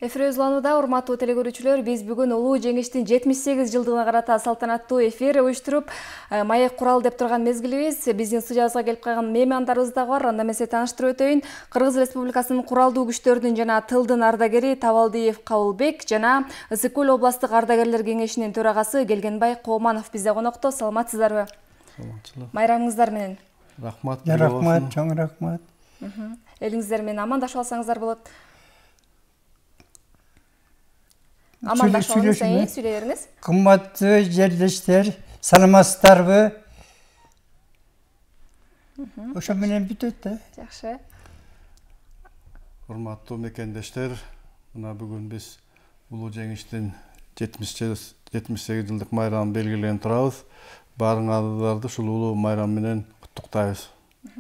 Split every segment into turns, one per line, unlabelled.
Эфир өзланууда, урматтуу телекөрүүчүлөр, биз бүгүн улуу жеңиштин 78 жылдыгына карата салтанаттуу эфир уюштуруп, маек курал деп турган мезгилибиз. Биздин студиябызга келип калган меймандарыбыз да бар. Анда мен сизге тааныштырып өтөйүн. Кыргыз Республикасынын куралдуу күчтөрүнүн жана тылдын ардагери Табалдиев Кабылбек жана Ысык Көл областык ардагерлер кеңешинин төрагасы Келгенбай Кооманов бизде конокто. Саламатсыздарбы?
Саламатчылык.
Майрамыңыздар менен.
Рахмат.
Рахмат, чоң рахмат.
Элиңиздер менен амандашып алсаңыздар болот. Амандашып алыңыз, сүйлөй бериңиз.
Кымбаттуу жерлештер, саламатсыздарбы? Ошо менен бүтөт да.
Жакшы.
Урматтуу мекендештер, мына бүгүн биз улуу жеңиштин 78 жылдык майрамын белгилеген турабыз. Баарыңарды ушул улуу майрам менен куттуктайбыз.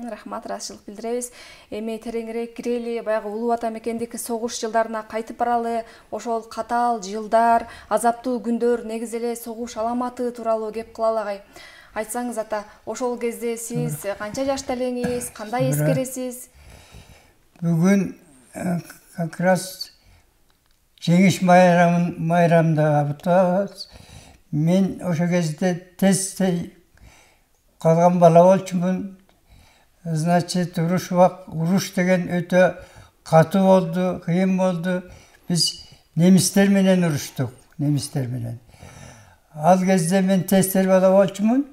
Рахмат, ыраазычылык билдиребиз. Эми тереңирээк кирели, баягы улуу ата мекендик согуш жылдарына кайтып баралы. Ошол катаал жылдар, азаптуу күндөр, негиз эле согуш аламаты тууралуу кеп кылалы агай. Айтсаңыз ата, ошол кезде сиз канча жашта элеңиз, кандай эскересиз?
Бүгүн как раз жеңиш майрамында абутабыз. Мен ошо кезде тез калган бала болчумун. Значит, уруш деген өтө катуу болду, кыйын болду. Биз немистер менен уруштук, немистер менен. Ал кезде мен тестер бала болчумун.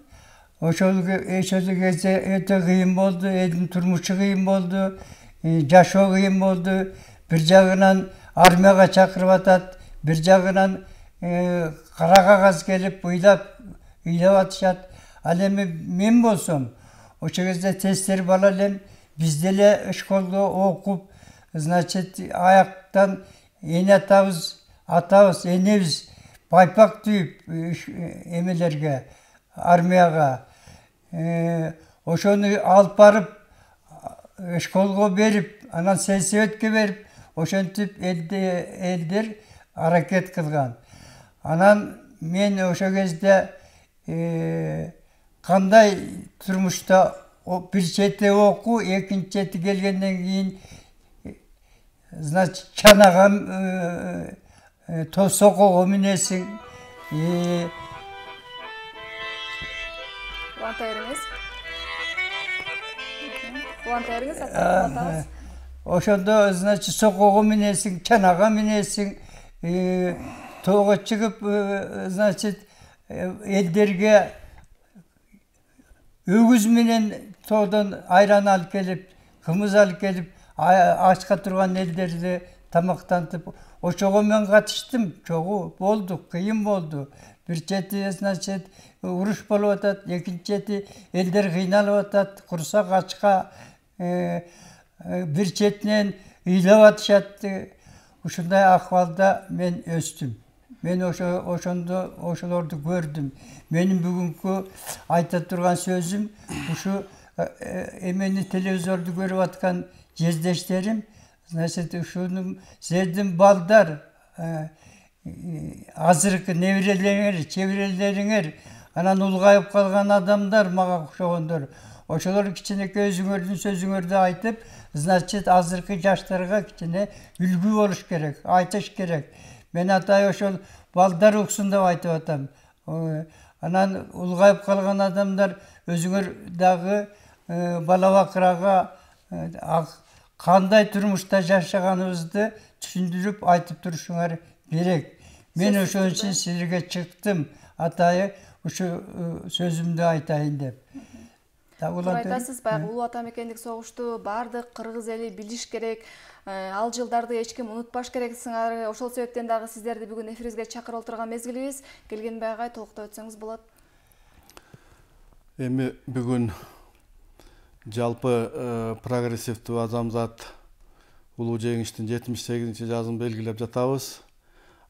Ошол кезде өтө кыйын болду, элдин турмушу кыйын болду, жашоо кыйын болду. Бир жагынан армияга чакырып атат, бир жагынан кара кагаз келип ыйлап атышат. Ал эми мен болсом, ошол кезде тестер бала элем, биз деле школго окуп, значит, аяктан эне атабыз, энебиз байпак түйүп эмелерге, армияга. Ошону алып барып, школго берип, анан сельсоветке берип, ошентип элдер аракет кылган. Анан мен ошол кезде кандай турмушта бир чети окуу, экинчи чети келгенден кийин, значит, чанаган сокого минесиң.
Уланта бериңиз,
ошондо, значит, сокого минесиң, чанага минесиң, тоого чыгып, значит, элдерге өгүз менен тоодон айран алып келип, кымыз алып келип, ачка турган элдерди тамактантып, ошого мен катыштым. Чогуу болду, кыйын болду. Бир чети, значит, уруш болуп атат, экинчи чети элдер кыйналып атат, курсак ачка, бир четинен ыйлап атышат. Ушундай акыбалда мен өстүм. Мен ошолорду көрдүм. Менин бүгүнкү айта турган сөзүм, ушу эмени телевизорду көрүп аткан жердештерим, значит, ушунун силердин балдар, азыркы неберелериңер, чеберелериңер, анан улгайып калган адамдар, мага окшогондор, ошолор кичинекей өзүңөрдүн сөзүңөрдү айтып, значит, азыркы жаштарга кичине үлгү болуш керек, айтыш керек. Мен атай ошол балдар уксун деп айтып атам. Анан улгайып калган адамдар өзүңөр дагы бала-бакырага кандай турмушта жашаганыбызды түшүндүрүп айтып турушуңар керек. Мен ошон үчүн силерге чыктым, атайы ушу сөзүмдү айтайын деп.
Айтасыз, баягы улуу ата мекендик согушту баардык кыргыз эли билиш керек. Ал жылдарды эч ким унутпаш керек сыңары. Ошол себептен дагы сиздерди бүгүн эфирибизге чакырып отурган мезгилибиз. Келгенбай агай, толуктап өтсөңүз болот.
Эми бүгүн жалпы прогрессивдүү адамзат улуу жеңиштин 78-жазын белгилеп жатабыз.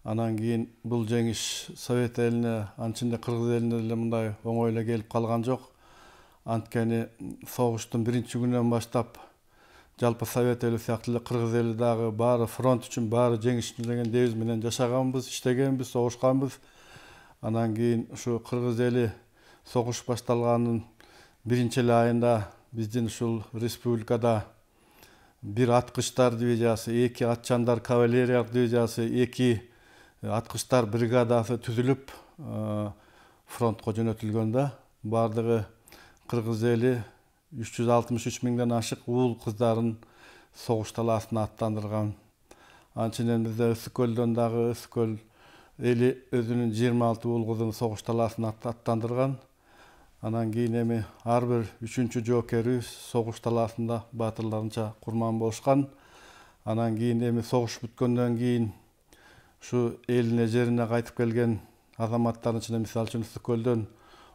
Анан кийин бул жеңиш Совет элине, анчында кыргыз элине деле мындай оңой эле келип калган жок. Анткени согуштун биринчи күнүнөн баштап жалпы Совет эли сыяктуу эле кыргыз эли дагы баары фронт үчүн, баары жеңиш үчүн деген девиз менен жашаганбыз, иштегенбиз, согушканбыз. Анан кийин ушу кыргыз эли согуш башталганын биринчи эле айында биздин ушул республикада bir аткычтар дивизиясы, 2 атчандар кавалериялык дивизиясы, 2 аткычтар бригадасы түзүлүп фронтко жөнөтүлгөн да. Бардыгы кыргыз эли 363 миңден ашык уул кыздарын согуш талаасына аттандырган. Анченен бизде Ысыкөлдөн дагы Ысыкөл эли өзүнүн 26 уул кызын согуш талаасына аттандырган. Анан кийин эми ар бир 3-чү жоокери согуш талаасында баатырларынча курман болушкан. Анан кийин эми согуш бүткөндөн кийин ушу элине жерине кайтып келген азаматтардын ичинде мисалы үчүн Ысыкөлдөн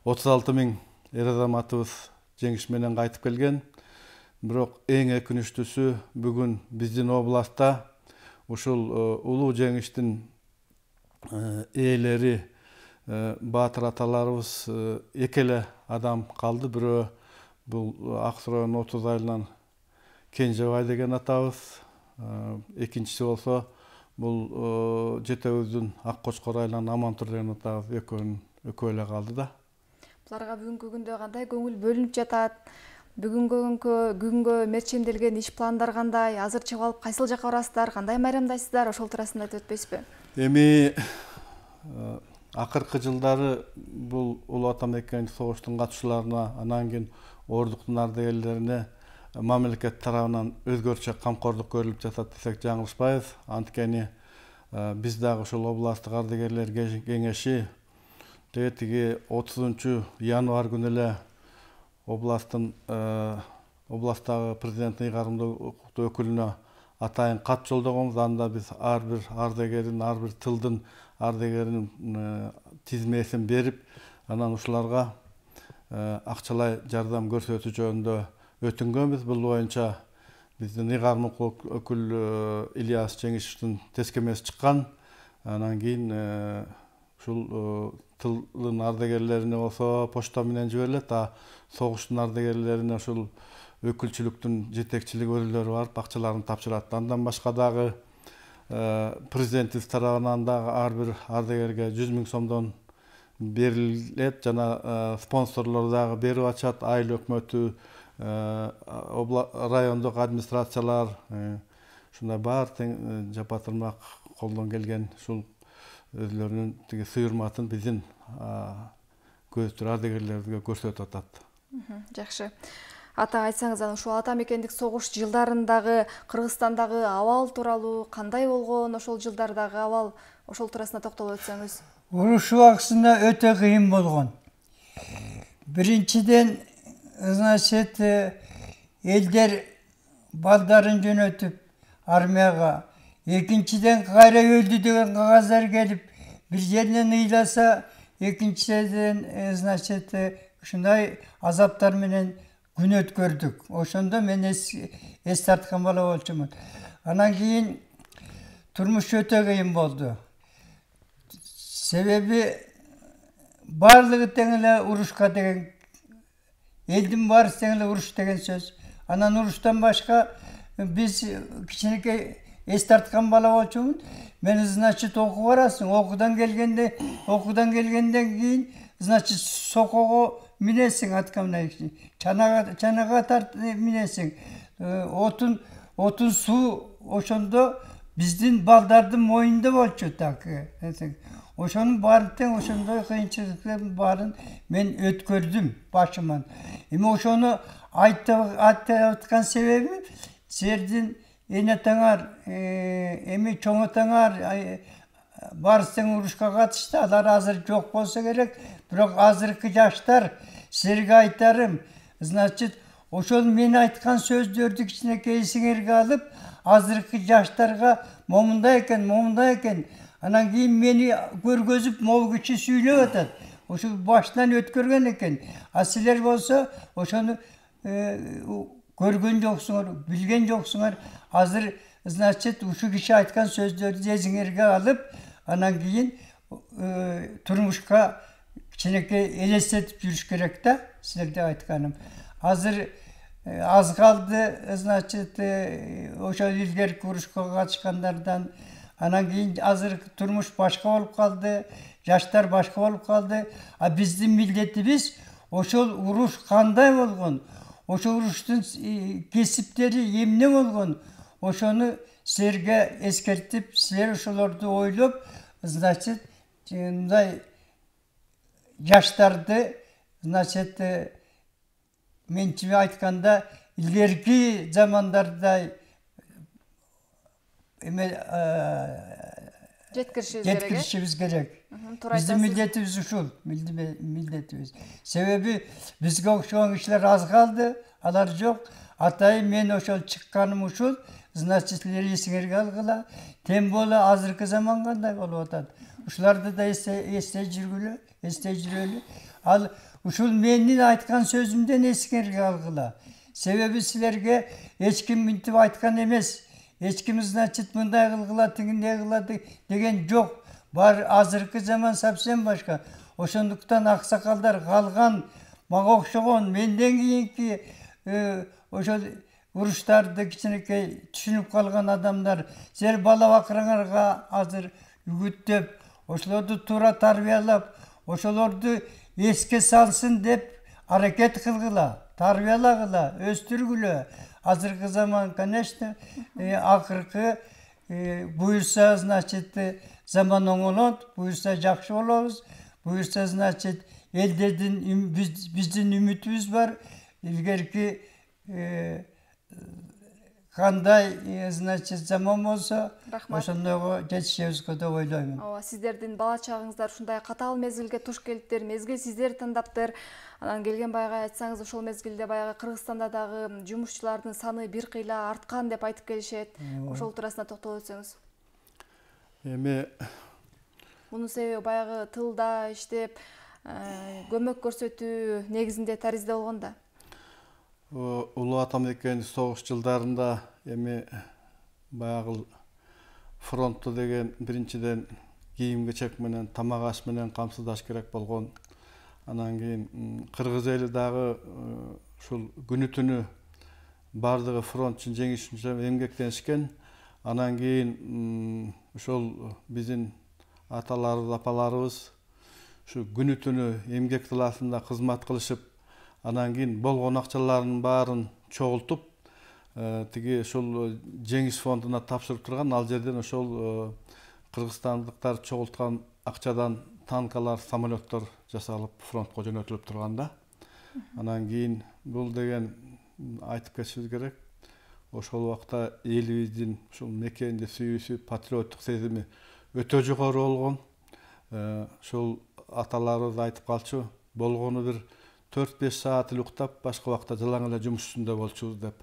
36 миң эр азаматыбыз жеңиш менен кайтып келген. Бирок эң өкүнүчтүүсү бүгүн биздин областта ушул улуу жеңиштин ээлери баатыр аталарыбыз экеле адам калды. Бирөө бул Аксу районунун 30 айылынан Кенжебай деген атабыз, экинчиси болсо бул жетебиздин Аккочкор айылынан Амантур деген атабыз, экөө эле калды да.
Буларга бүгүнкү күндө кандай көңүл бөлүнүп жатат? Бүгүнгө мерчемделген иш пландар кандай? Азыр чыгып алып кайсыл жака барасыздар? Кандай майрамдайсыздар? Ошол туурасында айтып өтпөйсүзбү?
Эми акыркы жылдары бул улуу ата мекенин согуштун катышууларына, анан кийин ордуктун ардагерлерине мамлекет тарабынан өзгөчө камкордук көрүлүп жатат десек жаңылышпайбыз. Анткени биз дагы ушул областтык ардагерлер кеңеши тиги 30 январь күнү эле областтагы президенттин ыйгарымдуу укуктуу өкүлүнө атайын кат жолдогонбуз. Анда биз ар бир ардагердин, ар бир тылдын ардагеринин тизмесин берип, анан ушуларга акчалай жардам көрсөтүү жөнүндө өтүнгөнбүз. Бул боюнча биздин ыйгарым укуктуу өкүл Ильяс Жеңишевдин тескемеси чыккан. Анан кийин ушул тылдын ардагерлерине болсо почта менен жиберилет, согуштун ардагерлерине ушул өкүлчүлүктүн жетекчилик өкүлдөрү барып акчаларын тапшырат. Андан башка дагы президентибиз тарабынан дагы ар бир ардагерге 100 миң сомдон берилет. Жана спонсорлор дагы берип атышат. Айыл өкмөтү, райондук администрациялар, ушундай баары тең жапа-тырмак колдон келген ушул өзлөрүнүн тиги сыйырматын биздин көзүтүр ардагерлерибизге көрсөтүп атат.
Жакшы. Ата айтсаңыз, ушул ата мекендик согуш жылдарындагы Кыргызстандагы абал тууралуу кандай болгон, ошол жылдардагы абал, ошол туурасында токтолуп өтсөңүз.
Уруш убактысында өтө кыйын болгон. Биринчиден, значит, элдер балдарын жөнөтүп армияга, экинчиден кайра өлдү деген кагаздар келип, бир жеринен ыйласа, экинчиден, значит, ушундай азаптар менен күн өткөрдүк. Ошондо мен эс тарткан бала болчумун. Анан кийин турмуш өтө кыйын болду. Себеби баардыгы тең эле урушка деген, элдин баарысы тең эле уруш деген сөз. Анан уруштан башка биз кичинекей эс тарткан бала болчумун. Мен, значит, окууга барасың. Окуудан келгенден кийин, значит, сокого минесиң, аткамдай чанага минесиң. Отун суу ошондо биздин балдардын моюнда болчу так. Ошонун баарын тең ошондой кыйынчылыктын баарын мен өткөрдүм башыман. Эми ошону айтып аткан себебим, силердин энетаңар, эми чоң атаңар баарысы тең урушка катышты. Алар азыр жок болсо керек, бирок азыркы жаштар, силерге айтарым, значит, ошол мен айткан сөздөрдү кичинекей эсиңерге алып, азыркы жаштарга момундай экен, анан кийин мени көргөзүп могу киши сүйлөп атат. Ошо башынан өткөргөн экен. А силер болсо ошону көргөн жоксуңар, билген жоксуңар. Азыр, значит, ушу киши айткан сөздөрдү эсиңерге алып, анан кийин турмушка кичинекей элестетип жүрүш керек да, силерге айтканым. Азыр аз калды, значит, ошо илгерки урушка катышкандардан. Анан кийин азыркы турмуш башка болуп калды, жаштар башка болуп калды. А биздин милдетибиз ошол уруш кандай болгон, ошо уруштун кесиптери эмне болгон, ошону силерге эскертип, силер ошолорду ойлоп, значит, мындай жаштарды, значит, менчиме айтканда, илгерки замандардай жеткиришибиз керек. Биздин милдетибиз ушул, милдетибиз. Себеби бизге окшогон кишилер аз калды, алар жок. Атайын мен ошол чыкканым ушул, значит, силер эсиңерге алгыла. Тем более азыркы заман кандай болуп атат. Ушуларды да эстей жүрөлү. Ал ушул менин айткан сөзүмдөн эсиңерге алгыла. Себеби силерге эч ким мынтип айткан эмес. Эч ким, значит, мындай кылгыла, тигиндей кыла деген жок. Бар азыркы заман совсем башка. Ошондуктан аксакалдар калган, мага окшогон, менден кийинки ошол уруштарды кичинекей түшүнүп калган адамдар, силер бала бакырыңарга азыр үгүттөп, ошолорду туура тарбиялап, ошолорду эске салсын деп аракет кылгыла, тарбиялагыла, өстүргүлө. Азыркы заман, конечно, акыркы буюрса, значит, заман оңолот, буюрса жакшы болобуз, буюрса, значит, элдердин биздин үмүтүбүз бар. Илгерки кандай, значит, заман болсо, ошондойго жетишебизге деп ойлоймун.
Ооба, сиздердин бала чагыңыздар ушундай катаал мезгилге туш келиптир, мезгил сиздер таңдаптыр. Анан келген байга айтсаңыз, ошол мезгилде баягы Кыргызстанда дагы жумушчулардын саны бир кыйла арткан деп айтып келишет. Ошол туурасында токтолуп өтсөңүз.
Эми
Мунун себеби баягы тылда иштеп, көмөк көрсөтүү негизинде таризде болгон да.
Улуу атам экен согуш жылдарында эми баягы фронтто деген биринчиден кийим кечек менен, тамак аш менен камсыздаш керек болгон. Анан кийин кыргыз эли дагы ушул күнү түнү бардыгы фронт үчүн жеңиш үчүн эмгектенишкен. Анан кийин ошол биздин аталарыбыз, апаларыбыз ушу күнү түнү эмгек талаасында кызмат кылышып, анан кийин болгон акчаларынын баарын чогултуп, тиги ошол жеңиш фондуна тапшырып турган. Ал жерден ошол кыргызстандыктар чогулткан акчадан танкалар, самолеттор жасалып фронтко жөнөтүлүп турганда. Анан кийин бул деген айтып кетишибиз керек. Ошол убакта элибиздин ушул мекенди сүйүүсү, патриоттук сезими өтө жогору болгон. Ошол аталарыбыз айтып калчу, болгону бир 4-5 саат эле уктап, башка убакта жалаң эле жумуш үстүндө болчубуз деп.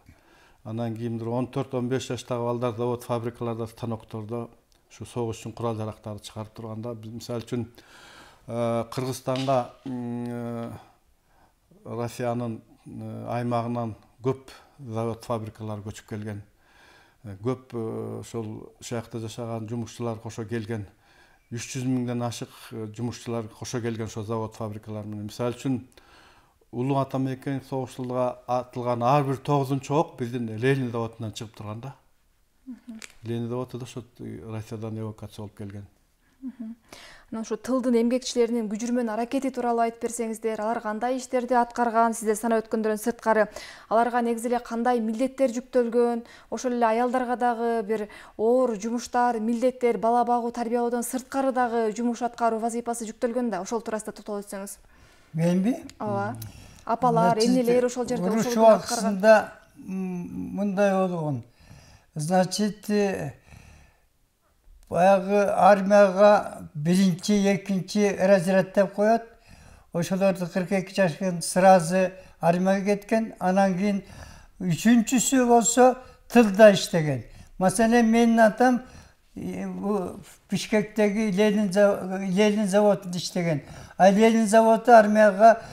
Анан кийин 14-15 жаштагы балдар завод, фабрикаларда, станоктордо ушу согуш үчүн курал жарактарды чыгарып турганда, биз мисалы үчүн Кыргызстанга Россиянын аймагынан көп завод, фабрикалар көчүп келген. Көп ошол жакта жашаган жумушчулар кошо келген. 300 миңден ашык жумушчулар кошо келген ошо завод, фабрикалар менен. Мисалы үчүн Улуу атам экен согуштуулга атылган ар бир 9-чу ок биздин Ленин заводунан чыгып турган да. Ленин заводу да ошо Россиядан эвакуация болуп келген.
Анан ушу тылдын эмгекчилеринин күжүрмөн аракети тууралуу айтып берсеңиздер, алар кандай иштерди аткарган, сиздер санап өткөндөрдөн сырткары, аларга негизи эле кандай милдеттер жүктөлгөн, ошол эле аялдарга дагы бир оор жумуштар, милдеттер, бала багуу, тарбиялоодон сырткары дагы жумуш аткаруу вазифасы жүктөлгөн да, ошол туурасында токтолуп өтсөңүз.
Менби?
Ооба. Апалар, энелер ошол жерде
ошол убактында мындай болгон. Значит, баягы армияга 1-2 разряд деп коет. Ошолорду 42 жашка сразу армияга кеткен. Анан кийин 3-чүсү болсо тылда иштеген. Маселен менин атам Бишкектеги Ленин заводунда иштеген. А Ленин заводу армияга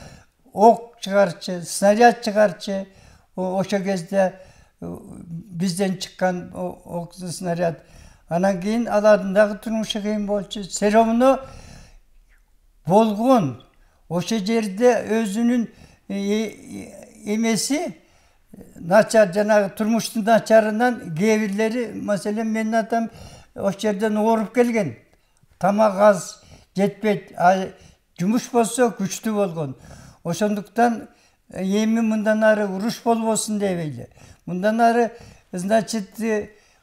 ок чыгарчы, снаряд чыгарчы. Ошо кезде бизден чыккан ок снаряд. Анан кийин алардын дагы турмушу кыйын болчу. Все равно болгон. Ошо жерде өзүнүн эмеси начар, жанагы турмуштун начарынан кээ бирлери, маселен менин атам ошол жерден ооруп келген. Тамак аз жетпейт, жумуш болсо күчтүү болгон. Ошондуктан эми мындан ары уруш болбосун дебейли. Мындан ары, значит,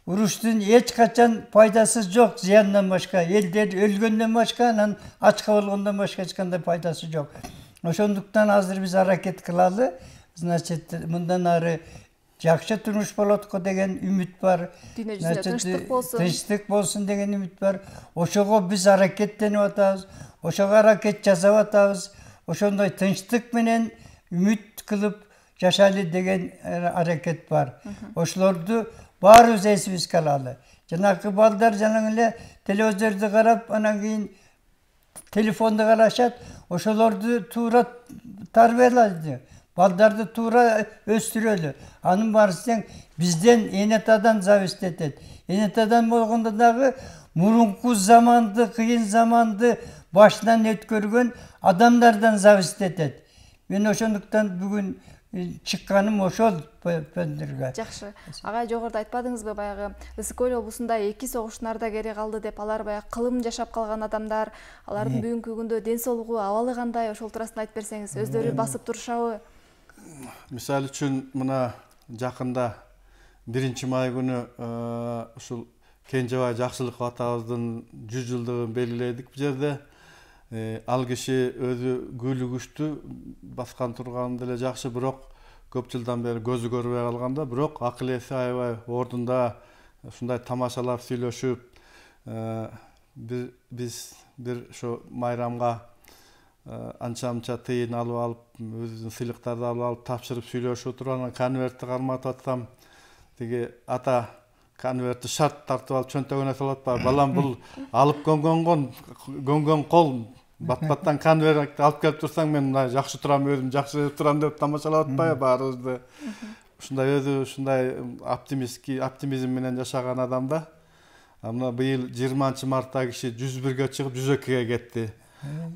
уруштун эч качан пайдасы жок, зыяндан башка. Элдер өлгөндөн башка, анан ачка болгондон башка эч кандай пайдасы жок. Ошондуктан азыр биз аракет кылалы. Значит, мындан ары жакшы турмуш болот деген үмүт бар.
Дүйнө жүзүндө тынчтык болсун.
Тынчтык болсун деген үмүт бар. Ошого биз аракеттенип атабыз. Ошого аракет жасап атабыз. Ошондой тынчтык менен үмүт кылып жашайлы деген аракет бар. Ошолорду баарыбыз эсибизге алалы. Жанакы балдар жанагы эле телевизорду карап, анан кийин телефонду карашат. Ошолорду туура тарбиялайды. Балдарды туура өстүрөлү. Анын барысың бизден энетадан зависть этет. Энетадан болгондо дагы мурунку заманды, кыйын заманды башынан өткөргөн адамдардан зависть этет. Мен ошондуктан бүгүн чыкканым ошол пөндүргө.
Жакшы. Ага жогоруда айтпадыңызбы, баягы Ысык Көл облусунда 2 согуштун ардагери калды деп, алар баягы кылым жашап калган адамдар, алардын бүгүнкү күндө ден соолугу, абалы кандай, ошол туурасында айтып берсеңиз, өздөрү басып турушабы?
Мисалы үчүн мына жакында 1-май күнү ушул Кенжебай Жакшылыков атабыздын 100 жылдыгын белгиледик бул жерде. Ал киши өзү күйлүгүчтү, баскан турганы деле жакшы, бирок көп жылдан бери көзү көрбөй калганда, бирок акыл эси аябай ордунда, ушундай тамашалап сүйлөшүп, биз бир ошо майрамга анча-мынча тыйын алып алып, өзүнүн сыйлыктарды алып тапшырып сүйлөшүп отурган, конвертти карматып атсам, тиги ата конвертти шарт тартып алып чөнтөгүнө салып атпайбы, балам бул алып көңгөн кол, бат-баттан конверт алып келип турсаң, мен мына жакшы турам, өзүм жакшы турам деп тамашалап атпайбы баарыбызды. Ушундай өзү ушундай оптимизм менен жашаган адам да. Мына быйыл 20-мартта киши 101ге чыгып 102ге кетти.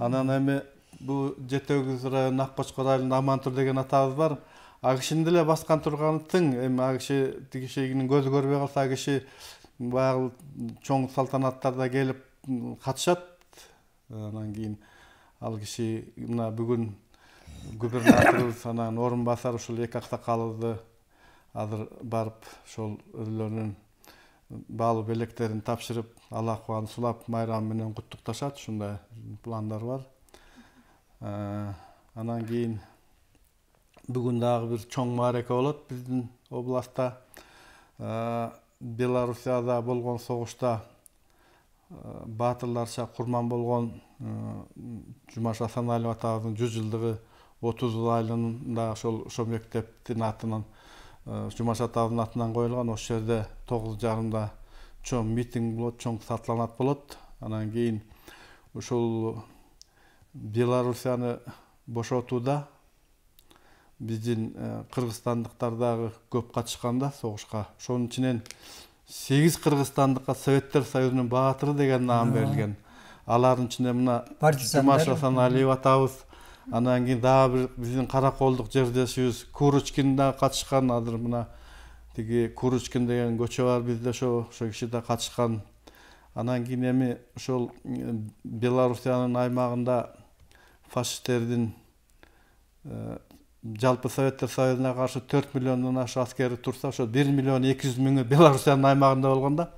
Анан эми бу Жетөгүз районунун Акбашкор айылында Амантур деген атабыз бар. А кишинин деле баскан турганы тың. Эми а кишинин көзү көрбөй калса, киши баягы чоң салтанаттарда келип катышат. Анан кийин ал киши мына бүгүн губернаторубуз, анан орун басар ушул эки аксакалыбызды азыр барып ошол өздөрүнүн баалуу белектерин тапшырып, Алла кубаны сулап, майрам менен куттукташат. Ушундай пландар бар. Анан кийин бүгүн дагы бир чоң маареке болот биздин областта. Белоруссияда болгон согушта баатырларча курман болгон Жумаш Асаналиев атабыздын 100 жылдыгы 30 айылында ошол мектептин атынан, Жумаш атабыздын атынан коюлган. Ошол жерде 9:30 чоң митинг болот, чоң салтанат болот. Анан кийин ушул Белоруссияны бошотууда биздин кыргызстандыктар дагы көп катышканда согушка. Ошонун ичинен 8 кыргызстандыкка Советтер Союзунун баатыры деген наам берилген. Алардын ичинде мына Жумаш Асаналиев атабыз, анан кийин дагы бир биздин Караколдук жердешибиз Курочкин да катышкан. Азыр мына тиги Курочкин деген көчө бар бизде, ошо киши да катышкан. Анан кийин эми ошол Белоруссиянын аймагында фашисттердин жалпы Советтер Союзуна каршы 4 миллиондон ашык аскери турса, ошо 1.200.000 Белоруссиянын аймагында болгондо,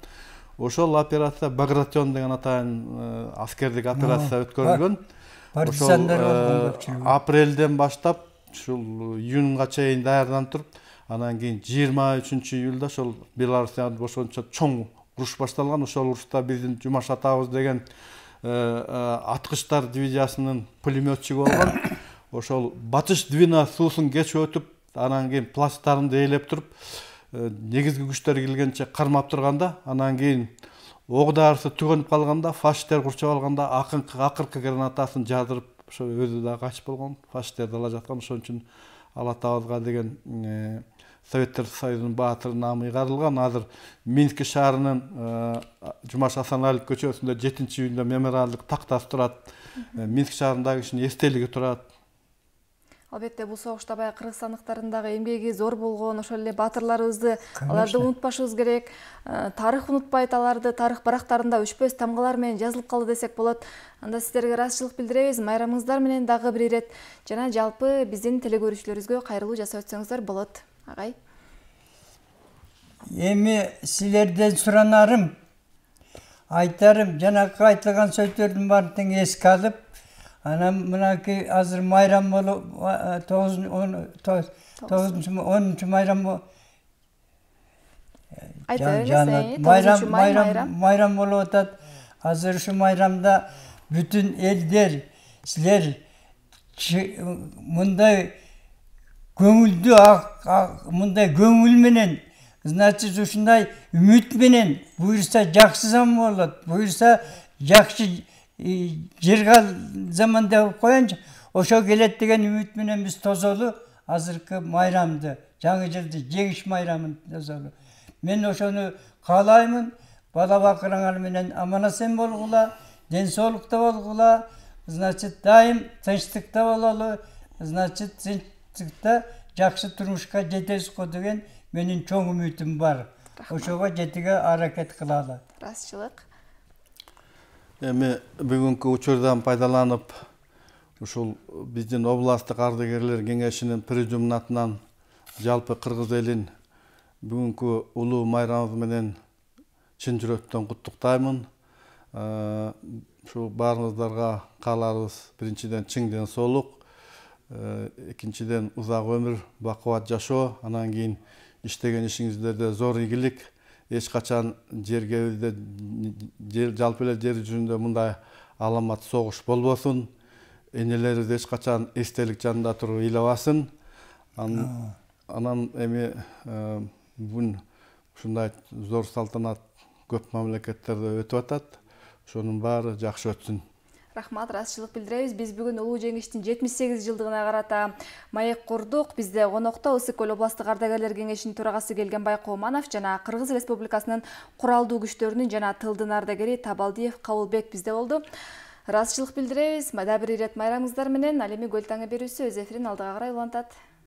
ошол операция Багратион деген атайын аскердик операция өткөрүлгөн. Ошол апрелден баштап ушул июнга чейин даярданып туруп, анан кийин 23-июлда ошол Белоруссияны бошончо чоң уруш башталган. Ошол урушта биздин Жумаш атабыз деген аткычтар дивизиясынын пулеметчиги болгон. Ошол батыш двина суусун кечип өтүп, анан кийин плацтарында ээлеп туруп, негизги күчтөр келгенче кармап турганда, анан кийин ок дарысы түгөнүп калганда, фашисттер курчап алганда акыркы гранатасын жадырып, ошо өзү да качып болгон, фашисттерди ала жаткан. Ошон үчүн ал атабызга деген Советтер Союзунун баатыры наамы ыйгарылган. Азыр Минск шаарынын Жумаш Асаналиев көчөсүндө 7-июнда мемориалдык тактасы турат. Минск шаарындагы кишинин эстелиги турат.
Албетте бул согушта баягы кыргызстандыктардын дагы эмгеги зор болгон, ошол эле баатырларыбызды аларды унутпашыбыз керек. Тарых унутпайт аларды, тарых барактарында өчпөс тамгалар менен жазылып калды десек болот. Анда сиздерге ыраазычылык билдиребиз. Майрамыңыздар менен дагы бир ирет жана жалпы биздин телекөрүүчүлөрүбүзгө кайрылуу жасап өтсөңүздөр болот. Агай.
Эми силерден суранарым, айтарым, жанакы айтылган сөздөрдүн баарын эске алып, анан мынакей азыр майрам болуп 10 майрам майрам болуп атат. Азыр ушу майрамда бүтүн элдер, силер мындай көңүлдүү, мындай көңүл менен, значит ушундай үмүт менен буюрса жакшы заман болот, буюрса жакшы жыргал заман деп коеюнчу. Ошо келет деген үмүт менен биз тозолу азыркы майрамды, жаңы жылды, жеңиш майрамын тозолу. Мен ошону каалаймын. Бала бакырыңар менен аман-асен болгула, ден соолукта болгула, значит дайым тынчтыкта бололу, значит тынчтыкта жакшы турмушка жетесиз го деген менин чоң үмүтүм бар. Ошого жетүүгө аракет кылалы.
Ыраазычылык.
Эми бүгүнкү учурдан пайдаланып, ушул биздин областтык ардагерлер кеңешинин президиумунун атынан жалпы кыргыз элин бүгүнкү улуу майрамыбыз менен чын жүрөктөн куттуктаймын. Ушу баарыңыздарга кааларыбыз биринчиден чың ден соолук, экинчиден узак өмүр, бакубат жашоо, анан кийин иштеген ишиңиздерде зор ийгилик, эч качан жерге жалпы эле жер жүзүндө мындай аламат согуш болбосун. Энелерибиз эч качан эстелик жанында туруп ыйлабасын. Анан эми бүгүн ушундай зор салтанат көп мамлекеттерде өтүп атат. Ошонун баары жакшы өтсүн.
Рахмат, ыраазычылык билдиребиз. Биз бүгүн улуу жеңиштин 78 жылдыгына карата маек курдук. Бизде конокто Ысык Көл областтык ардагерлер кеңешинин төрагасы Келгенбай Кооманов жана Кыргыз Республикасынын куралдуу күчтөрүнүн жана тылдын ардагери Табалдиев Кабылбек бизде болду. Ыраазычылык билдиребиз. Дагы бир ирет майрамыңыздар менен. Ал эми Көл таңы берүүсү өз эфирин алдыга карай улантат.